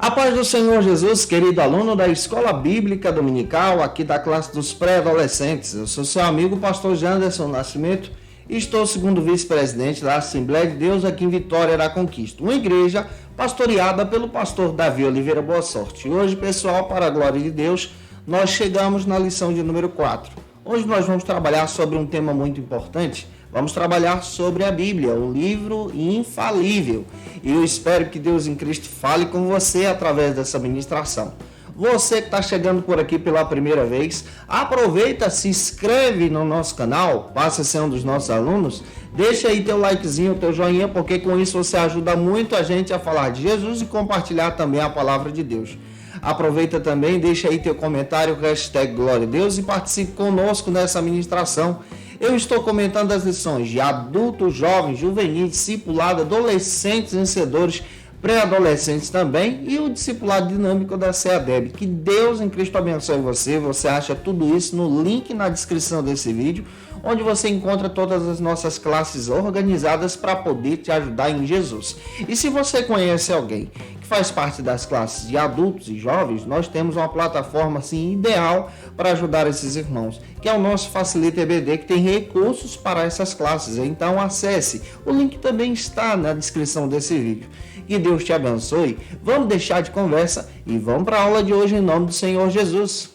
A paz do Senhor Jesus, querido aluno da Escola Bíblica Dominical, aqui da classe dos pré-adolescentes. Eu sou seu amigo, pastor Janderson Nascimento, e estou segundo vice-presidente da Assembleia de Deus aqui em Vitória da Conquista, uma igreja pastoreada pelo pastor Davi Oliveira Boa Sorte. E hoje, pessoal, para a glória de Deus, nós chegamos na lição de número 4. Hoje nós vamos trabalhar sobre um tema muito importante. Vamos trabalhar sobre a Bíblia, um livro infalível. E eu espero que Deus em Cristo fale com você através dessa ministração. Você que está chegando por aqui pela primeira vez, aproveita, se inscreve no nosso canal, passa a ser um dos nossos alunos, deixa aí teu likezinho, teu joinha, porque com isso você ajuda muito a gente a falar de Jesus e compartilhar também a palavra de Deus. Aproveita também, deixa aí teu comentário, hashtag Glória a Deus e participe conosco nessa ministração. Eu estou comentando as lições de adultos, jovens, juvenis, discipulado, adolescentes, vencedores, pré-adolescentes também e o discipulado dinâmico da CEADEB. Que Deus em Cristo abençoe você. Você acha tudo isso no link na descrição desse vídeo, onde você encontra todas as nossas classes organizadas para poder te ajudar em Jesus. E se você conhece alguém que faz parte das classes de adultos e jovens, nós temos uma plataforma assim ideal para ajudar esses irmãos, que é o nosso Facilita EBD, que tem recursos para essas classes. Então acesse, o link também está na descrição desse vídeo. Que Deus te abençoe. Vamos deixar de conversa e vamos para a aula de hoje em nome do Senhor Jesus.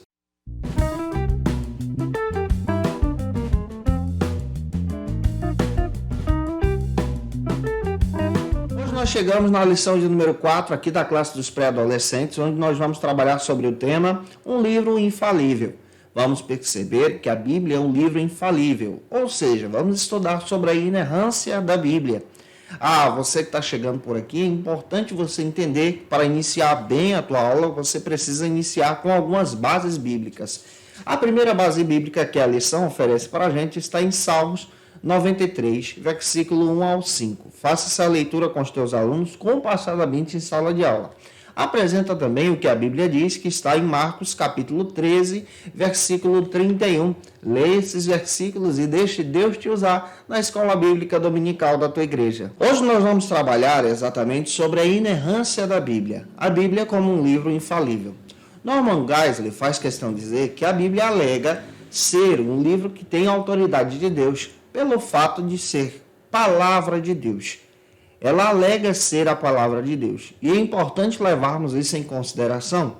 Hoje nós chegamos na lição de número 4 aqui da classe dos pré-adolescentes, onde nós vamos trabalhar sobre o tema Um livro infalível. Vamos perceber que a Bíblia é um livro infalível, ou seja, vamos estudar sobre a inerrância da Bíblia. Você que está chegando por aqui, é importante você entender que para iniciar bem a tua aula, você precisa iniciar com algumas bases bíblicas. A primeira base bíblica que a lição oferece para a gente está em Salmos 93, versículo 1 ao 5. Faça essa leitura com os teus alunos compassadamente em sala de aula. Apresenta também o que a Bíblia diz, que está em Marcos capítulo 13, versículo 31. Leia esses versículos e deixe Deus te usar na escola bíblica dominical da tua igreja. Hoje nós vamos trabalhar exatamente sobre a inerrância da Bíblia. A Bíblia como um livro infalível. Norman Geisler faz questão de dizer que a Bíblia alega ser um livro que tem autoridade de Deus, pelo fato de ser palavra de Deus. Ela alega ser a palavra de Deus. E é importante levarmos isso em consideração.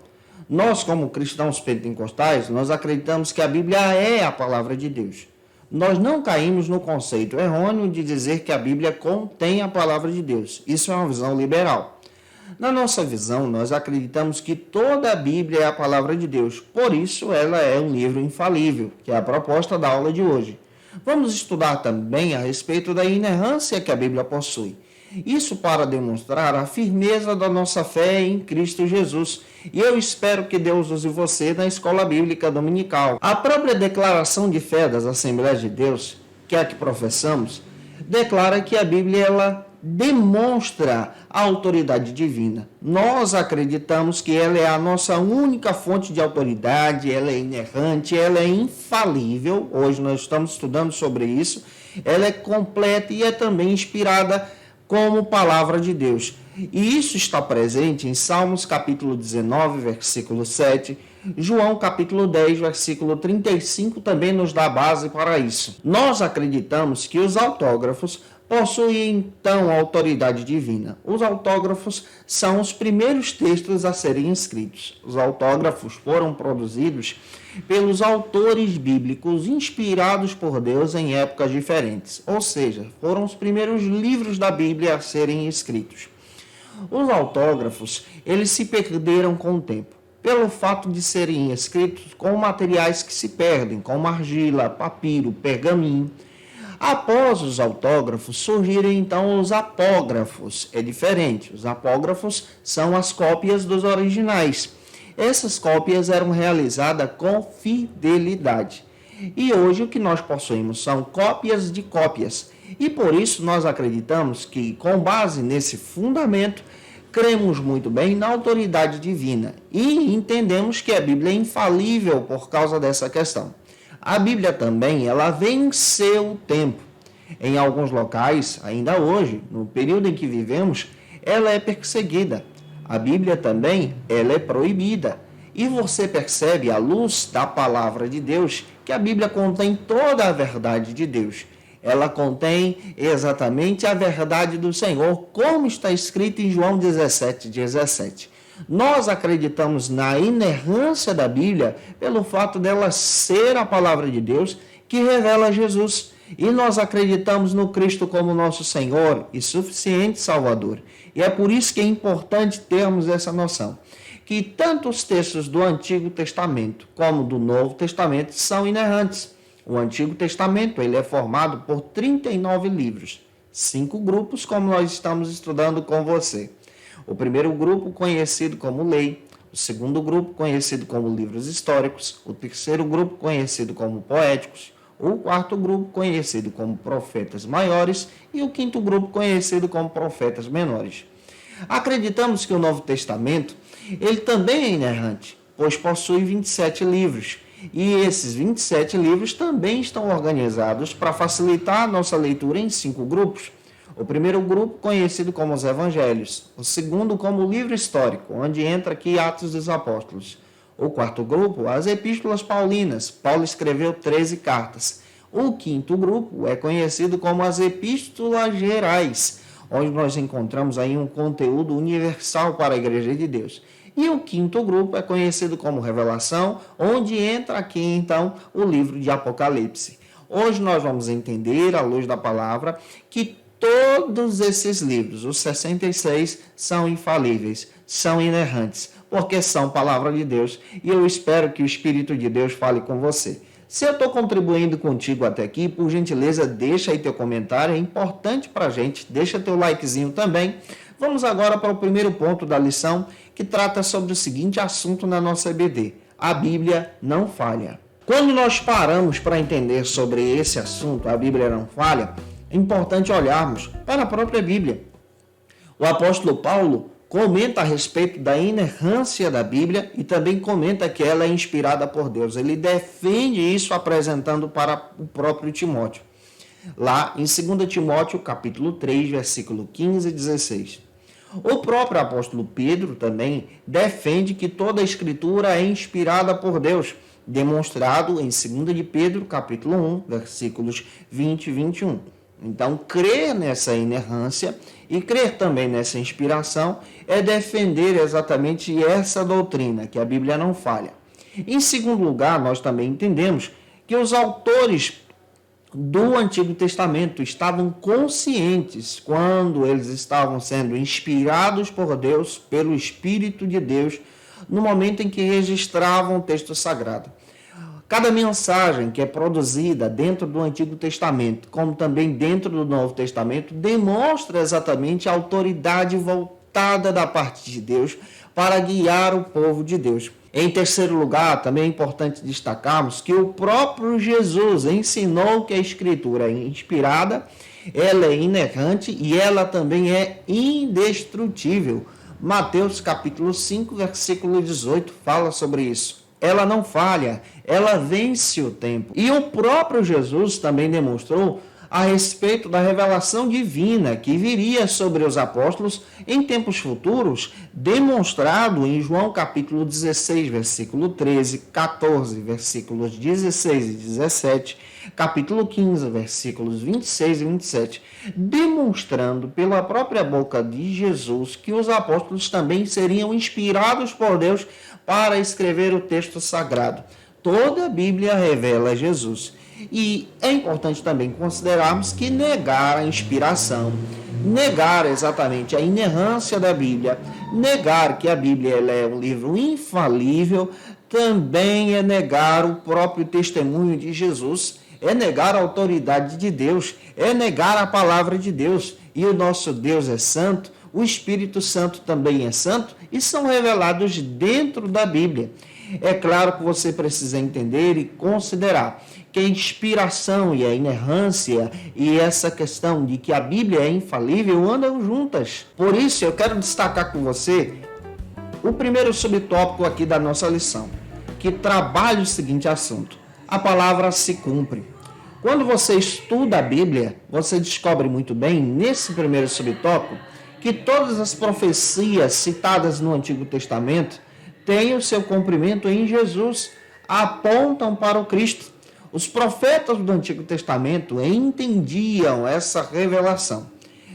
Nós, como cristãos pentecostais, nós acreditamos que a Bíblia é a palavra de Deus. Nós não caímos no conceito errôneo de dizer que a Bíblia contém a palavra de Deus. Isso é uma visão liberal. Na nossa visão, nós acreditamos que toda a Bíblia é a palavra de Deus. Por isso, ela é um livro infalível, que é a proposta da aula de hoje. Vamos estudar também a respeito da inerrância que a Bíblia possui. Isso para demonstrar a firmeza da nossa fé em Cristo Jesus. E eu espero que Deus use você na escola bíblica dominical. A própria declaração de fé das Assembleias de Deus, que é a que professamos, declara que a Bíblia ela demonstra a autoridade divina. Nós acreditamos que ela é a nossa única fonte de autoridade, ela é inerrante, ela é infalível. Hoje nós estamos estudando sobre isso. Ela é completa e é também inspirada como palavra de Deus. E isso está presente em Salmos capítulo 19, versículo 7, João capítulo 10, versículo 35 também nos dá base para isso. Nós acreditamos que os autógrafos possuem então autoridade divina. Os autógrafos são os primeiros textos a serem escritos. Os autógrafos foram produzidos pelos autores bíblicos inspirados por Deus em épocas diferentes, ou seja, foram os primeiros livros da Bíblia a serem escritos. Os autógrafos, eles se perderam com o tempo, pelo fato de serem escritos com materiais que se perdem, como argila, papiro, pergaminho. Após os autógrafos, surgiram então os apógrafos. É diferente, os apógrafos são as cópias dos originais. Essas cópias eram realizadas com fidelidade. E hoje o que nós possuímos são cópias de cópias. E por isso nós acreditamos que, com base nesse fundamento, cremos muito bem na autoridade divina. E entendemos que a Bíblia é infalível por causa dessa questão. A Bíblia também, ela venceu o tempo. Em alguns locais, ainda hoje, no período em que vivemos, ela é perseguida. A Bíblia também, ela é proibida. E você percebe, à luz da palavra de Deus, que a Bíblia contém toda a verdade de Deus. Ela contém exatamente a verdade do Senhor, como está escrito em João 17:17. Nós acreditamos na inerrância da Bíblia pelo fato dela ser a palavra de Deus que revela Jesus. E nós acreditamos no Cristo como nosso Senhor e suficiente Salvador. E é por isso que é importante termos essa noção, que tanto os textos do Antigo Testamento como do Novo Testamento são inerrantes. O Antigo Testamento ele é formado por 39 livros, 5 grupos, como nós estamos estudando com você. O primeiro grupo, conhecido como Lei, o segundo grupo, conhecido como livros históricos, o terceiro grupo, conhecido como poéticos, o quarto grupo, conhecido como profetas maiores, e o quinto grupo, conhecido como profetas menores. Acreditamos que o Novo Testamento ele também é inerrante, pois possui 27 livros, e esses 27 livros também estão organizados para facilitar a nossa leitura em 5 grupos. O primeiro grupo, conhecido como os Evangelhos, o segundo como o livro histórico, onde entra aqui Atos dos Apóstolos. O quarto grupo, as Epístolas Paulinas, Paulo escreveu 13 cartas. O quinto grupo é conhecido como as Epístolas Gerais, onde nós encontramos aí um conteúdo universal para a Igreja de Deus. E o quinto grupo é conhecido como Revelação, onde entra aqui então o livro de Apocalipse. Hoje nós vamos entender, à luz da palavra, que todos esses livros, os 66, são infalíveis, são inerrantes, porque são palavra de Deus, e eu espero que o Espírito de Deus fale com você. Se eu estou contribuindo contigo até aqui, por gentileza, deixa aí teu comentário, é importante para a gente, deixa teu likezinho também. Vamos agora para o primeiro ponto da lição, que trata sobre o seguinte assunto na nossa EBD: a Bíblia não falha. Quando nós paramos para entender sobre esse assunto, a Bíblia não falha, é importante olharmos para a própria Bíblia. O apóstolo Paulo comenta a respeito da inerrância da Bíblia e também comenta que ela é inspirada por Deus. Ele defende isso apresentando para o próprio Timóteo. Lá em 2 Timóteo, capítulo 3, versículo 15 e 16. O próprio apóstolo Pedro também defende que toda a Escritura é inspirada por Deus, demonstrado em 2 de Pedro, capítulo 1, versículos 20 e 21. Então, crer nessa inerrância e crer também nessa inspiração é defender exatamente essa doutrina, que a Bíblia não falha. Em segundo lugar, nós também entendemos que os autores do Antigo Testamento estavam conscientes quando eles estavam sendo inspirados por Deus, pelo Espírito de Deus, no momento em que registravam o texto sagrado. Cada mensagem que é produzida dentro do Antigo Testamento, como também dentro do Novo Testamento, demonstra exatamente a autoridade voltada da parte de Deus para guiar o povo de Deus. Em terceiro lugar, também é importante destacarmos que o próprio Jesus ensinou que a Escritura é inspirada, ela é inerrante e ela também é indestrutível. Mateus capítulo 5, versículo 18 fala sobre isso. Ela não falha, ela vence o tempo. E o próprio Jesus também demonstrou a respeito da revelação divina que viria sobre os apóstolos em tempos futuros, demonstrado em João capítulo 16, versículo 13, 14, versículos 16 e 17, capítulo 15, versículos 26 e 27, demonstrando pela própria boca de Jesus que os apóstolos também seriam inspirados por Deus para escrever o texto sagrado. Toda a Bíblia revela Jesus. E é importante também considerarmos que negar a inspiração, negar exatamente a inerrância da Bíblia, negar que a Bíblia ela é um livro infalível, também é negar o próprio testemunho de Jesus, é negar a autoridade de Deus, é negar a palavra de Deus. E o nosso Deus é santo, o Espírito Santo também é santo e são revelados dentro da Bíblia. É claro que você precisa entender e considerar que a inspiração e a inerrância e essa questão de que a Bíblia é infalível andam juntas. Por isso, eu quero destacar com você o primeiro subtópico aqui da nossa lição, que trabalha o seguinte assunto: a palavra se cumpre. Quando você estuda a Bíblia, você descobre muito bem, nesse primeiro subtópico, que todas as profecias citadas no Antigo Testamento têm o seu cumprimento em Jesus, apontam para o Cristo. Os profetas do Antigo Testamento entendiam essa revelação.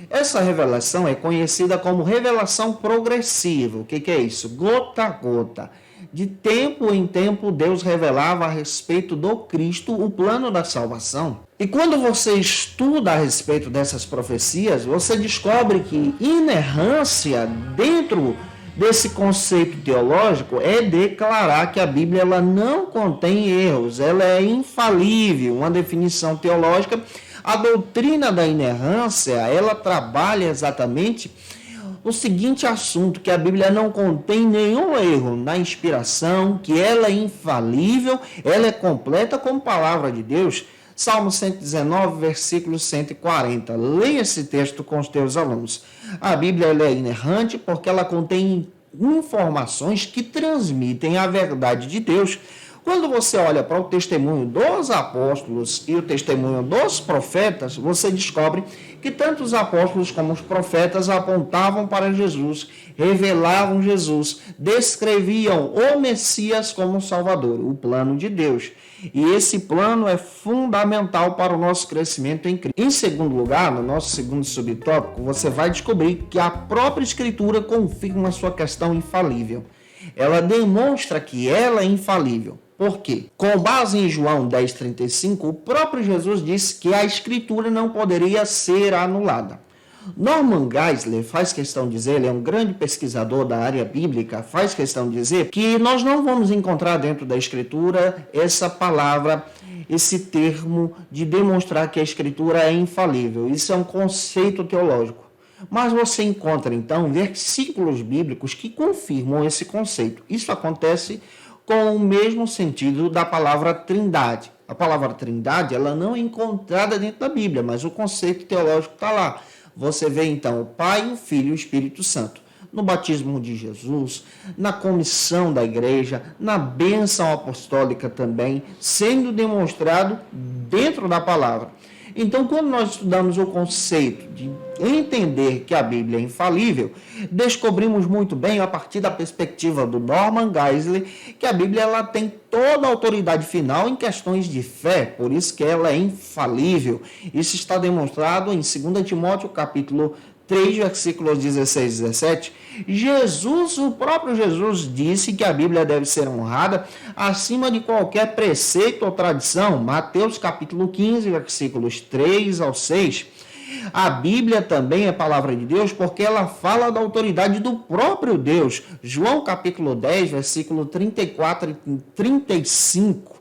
Essa revelação é conhecida como revelação progressiva. O que é isso? Gota a gota. De tempo em tempo, Deus revelava a respeito do Cristo o plano da salvação. E quando você estuda a respeito dessas profecias, você descobre que inerrância dentro desse conceito teológico é declarar que a Bíblia ela não contém erros, ela é infalível. Uma definição teológica, a doutrina da inerrância, ela trabalha exatamente o seguinte assunto, que a Bíblia não contém nenhum erro na inspiração, que ela é infalível, ela é completa como palavra de Deus. Salmo 119, versículo 140. Leia esse texto com os teus alunos. A Bíblia ela é inerrante porque ela contém informações que transmitem a verdade de Deus. Quando você olha para o testemunho dos apóstolos e o testemunho dos profetas, você descobre que tanto os apóstolos como os profetas apontavam para Jesus, revelavam Jesus, descreviam o Messias como Salvador, o plano de Deus. E esse plano é fundamental para o nosso crescimento em Cristo. Em segundo lugar, no nosso segundo subtópico, você vai descobrir que a própria Escritura confirma a sua questão infalível. Ela demonstra que ela é infalível. Por quê? Com base em João 10,35, o próprio Jesus disse que a Escritura não poderia ser anulada. Norman Geisler faz questão de dizer, ele é um grande pesquisador da área bíblica, faz questão de dizer que nós não vamos encontrar dentro da Escritura essa palavra, esse termo de demonstrar que a Escritura é infalível. Isso é um conceito teológico. Mas você encontra, então, versículos bíblicos que confirmam esse conceito. Isso acontece com o mesmo sentido da palavra trindade. A palavra trindade ela não é encontrada dentro da Bíblia, mas o conceito teológico está lá. Você vê, então, o Pai, o Filho e o Espírito Santo. No batismo de Jesus, na comissão da igreja, na bênção apostólica também, sendo demonstrado dentro da palavra. Então, quando nós estudamos o conceito de entender que a Bíblia é infalível, descobrimos muito bem, a partir da perspectiva do Norman Geisler, que a Bíblia ela tem toda a autoridade final em questões de fé, por isso que ela é infalível. Isso está demonstrado em 2 Timóteo, capítulo 3, versículos 16 e 17, o próprio Jesus disse que a Bíblia deve ser honrada acima de qualquer preceito ou tradição. Mateus capítulo 15, versículos 3 ao 6. A Bíblia também é palavra de Deus porque ela fala da autoridade do próprio Deus. João capítulo 10, versículo 34 e 35.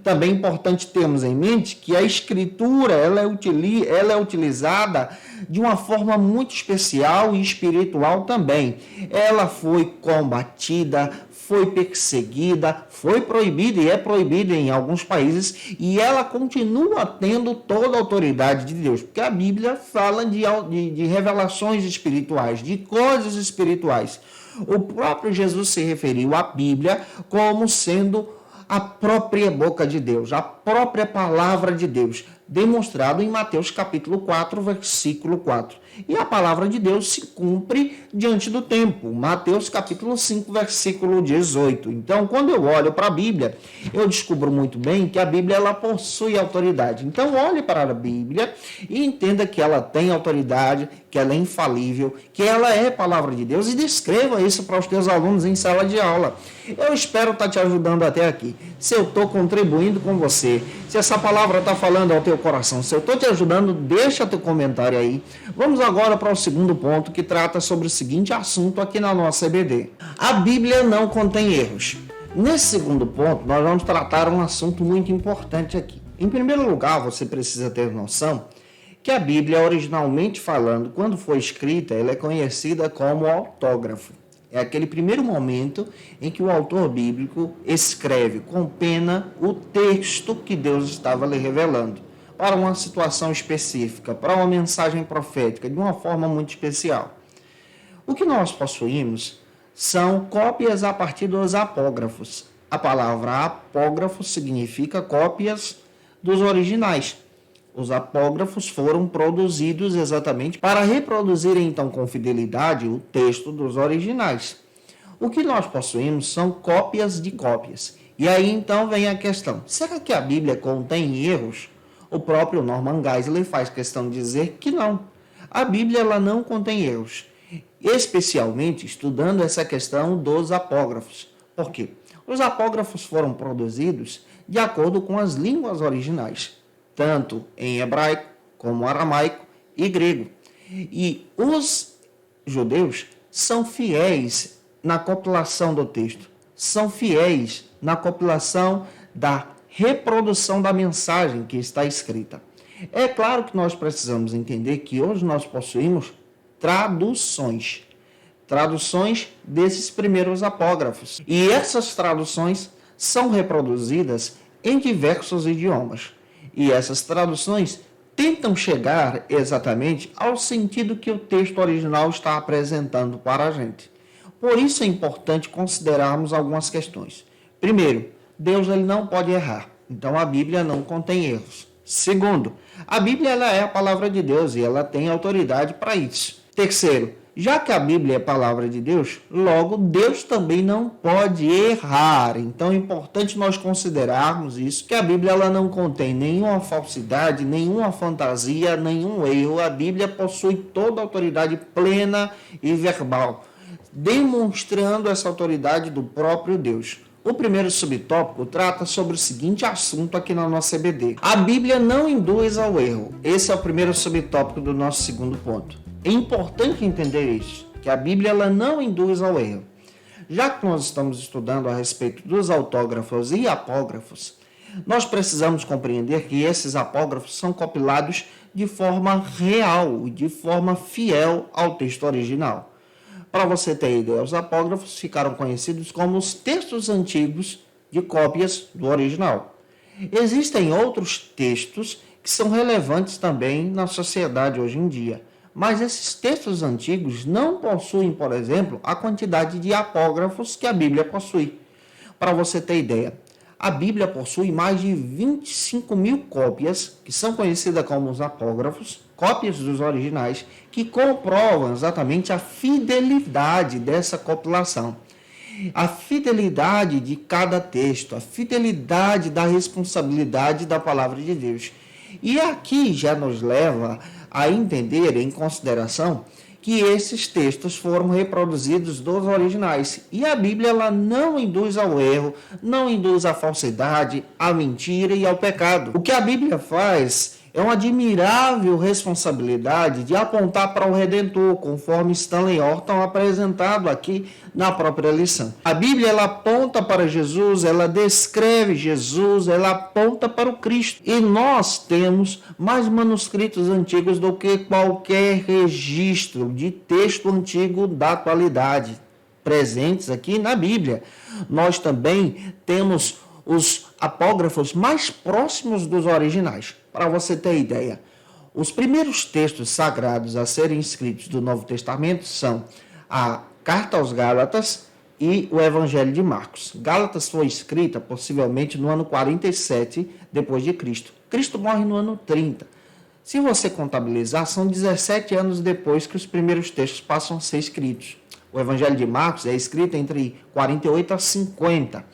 Também é importante termos em mente que a Escritura ela é utilizada de uma forma muito especial e espiritual também. Ela foi combatida, foi perseguida, foi proibida e é proibida em alguns países, e ela continua tendo toda a autoridade de Deus, porque a Bíblia fala de revelações espirituais, de coisas espirituais. O próprio Jesus se referiu à Bíblia como sendo a própria boca de Deus, a própria palavra de Deus, demonstrado em Mateus capítulo 4, versículo 4. E a palavra de Deus se cumpre diante do tempo. Mateus capítulo 5, versículo 18. Então, quando eu olho para a Bíblia, eu descubro muito bem que a Bíblia ela possui autoridade. Então, olhe para a Bíblia e entenda que ela tem autoridade, que ela é infalível, que ela é palavra de Deus, e descreva isso para os teus alunos em sala de aula. Eu espero estar te ajudando até aqui. Se eu estou contribuindo com você, se essa palavra está falando ao teu coração, se eu estou te ajudando, deixa teu comentário aí. Vamos agora para o segundo ponto, que trata sobre o seguinte assunto aqui na nossa EBD. A Bíblia não contém erros. Nesse segundo ponto, nós vamos tratar um assunto muito importante aqui. Em primeiro lugar, você precisa ter noção que a Bíblia, originalmente falando, quando foi escrita, ela é conhecida como autógrafo. É aquele primeiro momento em que o autor bíblico escreve com pena o texto que Deus estava lhe revelando para uma situação específica, para uma mensagem profética, de uma forma muito especial. O que nós possuímos são cópias a partir dos apógrafos. A palavra apógrafo significa cópias dos originais. Os apógrafos foram produzidos exatamente para reproduzir então com fidelidade o texto dos originais. O que nós possuímos são cópias de cópias. E aí então vem a questão: será que a Bíblia contém erros? O próprio Norman Geisler faz questão de dizer que não. A Bíblia ela não contém erros, especialmente estudando essa questão dos apógrafos. Por quê? Os apógrafos foram produzidos de acordo com as línguas originais, tanto em hebraico como aramaico e grego. E os judeus são fiéis na compilação do texto, são fiéis na compilação da reprodução da mensagem que está escrita. É claro que nós precisamos entender que hoje nós possuímos traduções desses primeiros apógrafos. E essas traduções são reproduzidas em diversos idiomas. E essas traduções tentam chegar exatamente ao sentido que o texto original está apresentando para a gente. Por isso é importante considerarmos algumas questões. Primeiro, Deus ele não pode errar, então a Bíblia não contém erros. Segundo, a Bíblia ela é a palavra de Deus e ela tem autoridade para isso. Terceiro, já que a Bíblia é a palavra de Deus, logo Deus também não pode errar. Então é importante nós considerarmos isso, que a Bíblia ela não contém nenhuma falsidade, nenhuma fantasia, nenhum erro. A Bíblia possui toda a autoridade plena e verbal, demonstrando essa autoridade do próprio Deus. O primeiro subtópico trata sobre o seguinte assunto aqui na nossa EBD. A Bíblia não induz ao erro. Esse é o primeiro subtópico do nosso segundo ponto. É importante entender isso, que a Bíblia ela não induz ao erro. Já que nós estamos estudando a respeito dos autógrafos e apógrafos, nós precisamos compreender que esses apógrafos são compilados de forma real, de forma fiel ao texto original. Para você ter ideia, os apógrafos ficaram conhecidos como os textos antigos de cópias do original. Existem outros textos que são relevantes também na sociedade hoje em dia, mas esses textos antigos não possuem, por exemplo, a quantidade de apógrafos que a Bíblia possui. Para você ter ideia, a Bíblia possui mais de 25 mil cópias, que são conhecidas como os apógrafos, cópias dos originais, que comprovam exatamente a fidelidade dessa compilação. A fidelidade de cada texto, a fidelidade da responsabilidade da palavra de Deus. E aqui já nos leva a entender, em consideração, que esses textos foram reproduzidos dos originais. E a Bíblia ela não induz ao erro, não induz à falsidade, à mentira e ao pecado. O que a Bíblia faz é uma admirável responsabilidade de apontar para o Redentor, conforme Stanley Horton apresentado aqui na própria lição. A Bíblia ela aponta para Jesus, ela descreve Jesus, ela aponta para o Cristo. E nós temos mais manuscritos antigos do que qualquer registro de texto antigo da atualidade presentes aqui na Bíblia. Nós também temos os apógrafos mais próximos dos originais. Para você ter ideia, os primeiros textos sagrados a serem escritos do Novo Testamento são a Carta aos Gálatas e o Evangelho de Marcos. Gálatas foi escrita possivelmente no ano 47 depois de Cristo. Cristo morre no ano 30. Se você contabilizar, são 17 anos depois que os primeiros textos passam a ser escritos. O Evangelho de Marcos é escrito entre 48 a 50.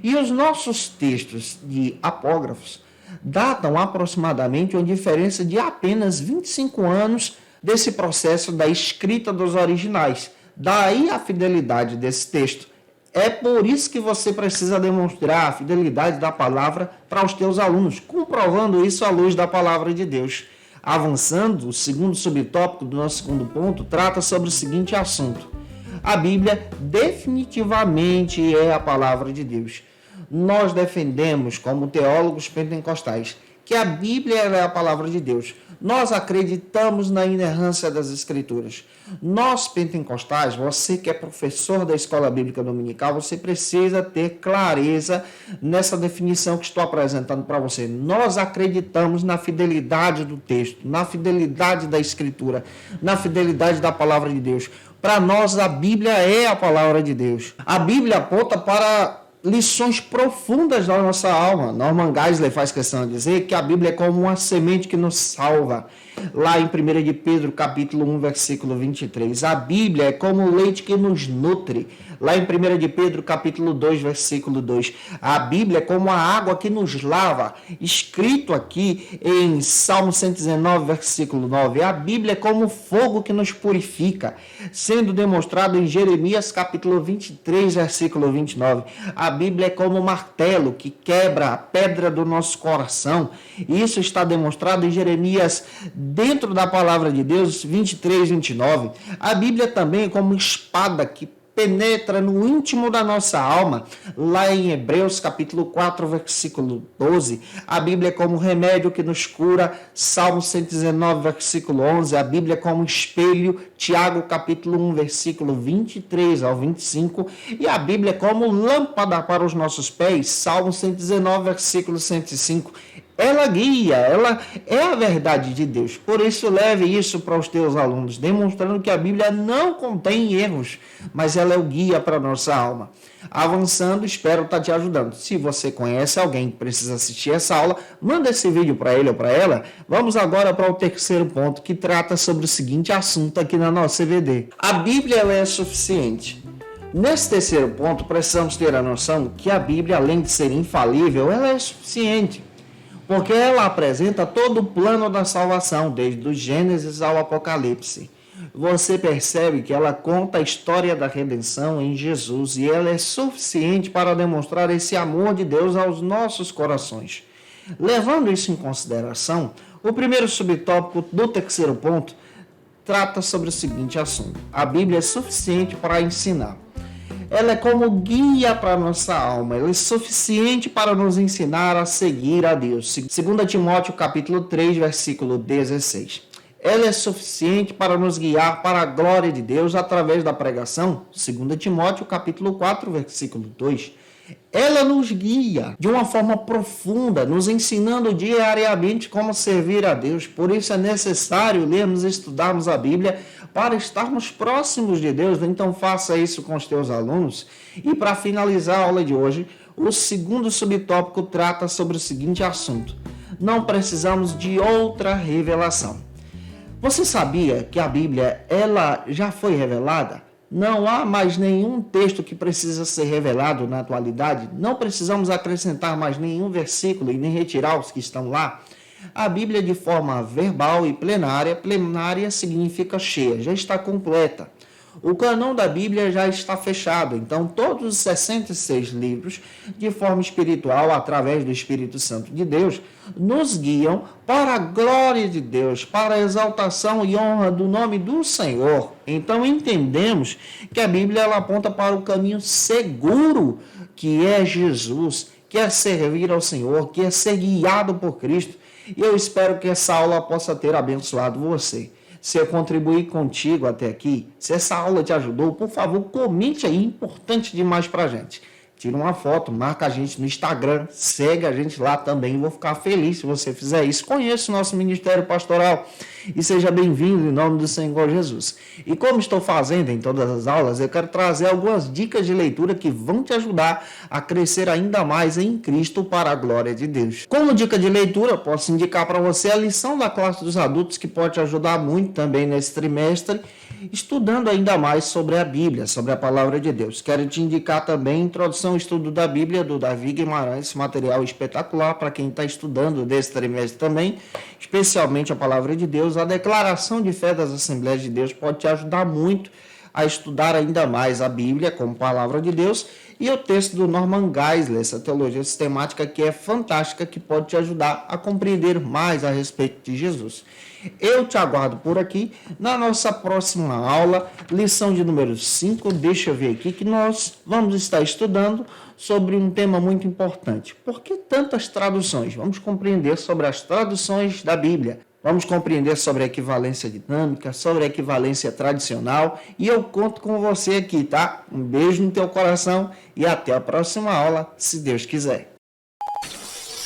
E os nossos textos de apógrafos datam aproximadamente uma diferença de apenas 25 anos desse processo da escrita dos originais. Daí a fidelidade desse texto. É por isso que você precisa demonstrar a fidelidade da palavra para os teus alunos, comprovando isso à luz da palavra de Deus. Avançando, o segundo subtópico do nosso segundo ponto trata sobre o seguinte assunto. A Bíblia definitivamente é a palavra de Deus. Nós defendemos, como teólogos pentecostais, que a Bíblia é a palavra de Deus. Nós acreditamos na inerrância das Escrituras. Nós, pentecostais, você que é professor da Escola Bíblica Dominical, você precisa ter clareza nessa definição que estou apresentando para você. Nós acreditamos na fidelidade do texto, na fidelidade da Escritura, na fidelidade da palavra de Deus. Para nós, a Bíblia é a palavra de Deus. A Bíblia aponta para lições profundas da nossa alma. Norman Geisler faz questão de dizer que a Bíblia é como uma semente que nos salva. Lá em 1 de Pedro, capítulo 1, versículo 23. A Bíblia é como o leite que nos nutre. Lá em 1 de Pedro, capítulo 2, versículo 2. A Bíblia é como a água que nos lava. Escrito aqui em Salmo 119, versículo 9. A Bíblia é como o fogo que nos purifica. Sendo demonstrado em Jeremias, capítulo 23, versículo 29. A Bíblia é como o martelo que quebra a pedra do nosso coração. Isso está demonstrado em Jeremias, dentro da palavra de Deus, 23, 29. A Bíblia também é como espada que penetra no íntimo da nossa alma. Lá em Hebreus, capítulo 4, versículo 12. A Bíblia é como remédio que nos cura. Salmo 119, versículo 11. A Bíblia é como espelho. Tiago, capítulo 1, versículo 23 ao 25. E a Bíblia é como lâmpada para os nossos pés. Salmo 119, versículo 105. Ela guia, ela é a verdade de Deus. Por isso, leve isso para os teus alunos, demonstrando que a Bíblia não contém erros, mas ela é o guia para a nossa alma. Avançando, espero estar te ajudando. Se você conhece alguém que precisa assistir essa aula, manda esse vídeo para ele ou para ela. Vamos agora para o terceiro ponto, que trata sobre o seguinte assunto aqui na nossa CVD. A Bíblia ela é suficiente. Nesse terceiro ponto, precisamos ter a noção que a Bíblia, além de ser infalível, ela é suficiente. Porque ela apresenta todo o plano da salvação, desde o Gênesis ao Apocalipse. Você percebe que ela conta a história da redenção em Jesus e ela é suficiente para demonstrar esse amor de Deus aos nossos corações. Levando isso em consideração, o primeiro subtópico do terceiro ponto trata sobre o seguinte assunto: a Bíblia é suficiente para ensinar. Ela é como guia para a nossa alma, ela é suficiente para nos ensinar a seguir a Deus. 2 Timóteo capítulo 3, versículo 16. Ela é suficiente para nos guiar para a glória de Deus através da pregação. 2 Timóteo capítulo 4, versículo 2. Ela nos guia de uma forma profunda, nos ensinando diariamente como servir a Deus. Por isso é necessário lermos e estudarmos a Bíblia para estarmos próximos de Deus. Então faça isso com os teus alunos. E para finalizar a aula de hoje, o segundo subtópico trata sobre o seguinte assunto: não precisamos de outra revelação. Você sabia que a Bíblia ela já foi revelada? Não há mais nenhum texto que precisa ser revelado na atualidade. Não precisamos acrescentar mais nenhum versículo e nem retirar os que estão lá. A Bíblia, de forma verbal e plenária significa cheia, já está completa. O cânon da Bíblia já está fechado, então todos os 66 livros, de forma espiritual, através do Espírito Santo de Deus, nos guiam para a glória de Deus, para a exaltação e honra do nome do Senhor. Então entendemos que a Bíblia ela aponta para o caminho seguro, que é Jesus, que é servir ao Senhor, que é ser guiado por Cristo. E eu espero que essa aula possa ter abençoado você. Se eu contribuir contigo até aqui, se essa aula te ajudou, por favor, comente aí, importante demais pra gente. Tira uma foto, marca a gente no Instagram, segue a gente lá também, vou ficar feliz se você fizer isso. Conheça o nosso Ministério Pastoral e seja bem-vindo em nome do Senhor Jesus. E como estou fazendo em todas as aulas, eu quero trazer algumas dicas de leitura que vão te ajudar a crescer ainda mais em Cristo para a glória de Deus. Como dica de leitura, posso indicar para você a lição da classe dos adultos, que pode te ajudar muito também nesse trimestre, estudando ainda mais sobre a Bíblia, sobre a palavra de Deus. Quero te indicar também a Introdução ao Estudo da Bíblia, do Davi Guimarães, esse material espetacular para quem está estudando desse trimestre também, especialmente a palavra de Deus. A Declaração de Fé das Assembleias de Deus pode te ajudar muito a estudar ainda mais a Bíblia como palavra de Deus, e o texto do Norman Geisler, essa teologia sistemática que é fantástica, que pode te ajudar a compreender mais a respeito de Jesus. Eu te aguardo por aqui na nossa próxima aula, lição de número 5, deixa eu ver aqui, que nós vamos estar estudando sobre um tema muito importante. Por que tantas traduções? Vamos compreender sobre as traduções da Bíblia. Vamos compreender sobre a equivalência dinâmica, sobre a equivalência tradicional, e eu conto com você aqui, tá? Um beijo no teu coração e até a próxima aula, se Deus quiser.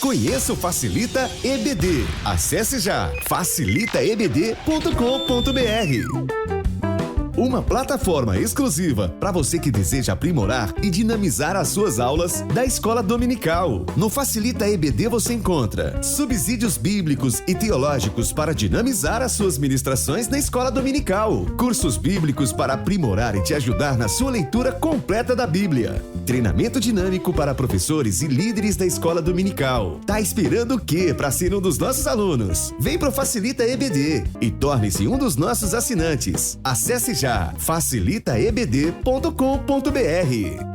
Conheça o Facilita EBD. Acesse já facilitaebd.com.br. uma plataforma exclusiva para você que deseja aprimorar e dinamizar as suas aulas da Escola Dominical. No Facilita EBD você encontra subsídios bíblicos e teológicos para dinamizar as suas ministrações na Escola Dominical, cursos bíblicos para aprimorar e te ajudar na sua leitura completa da Bíblia, treinamento dinâmico para professores e líderes da Escola Dominical. Tá esperando o quê para ser um dos nossos alunos? Vem pro Facilita EBD e torne-se um dos nossos assinantes. Acesse já facilitaebd.com.br.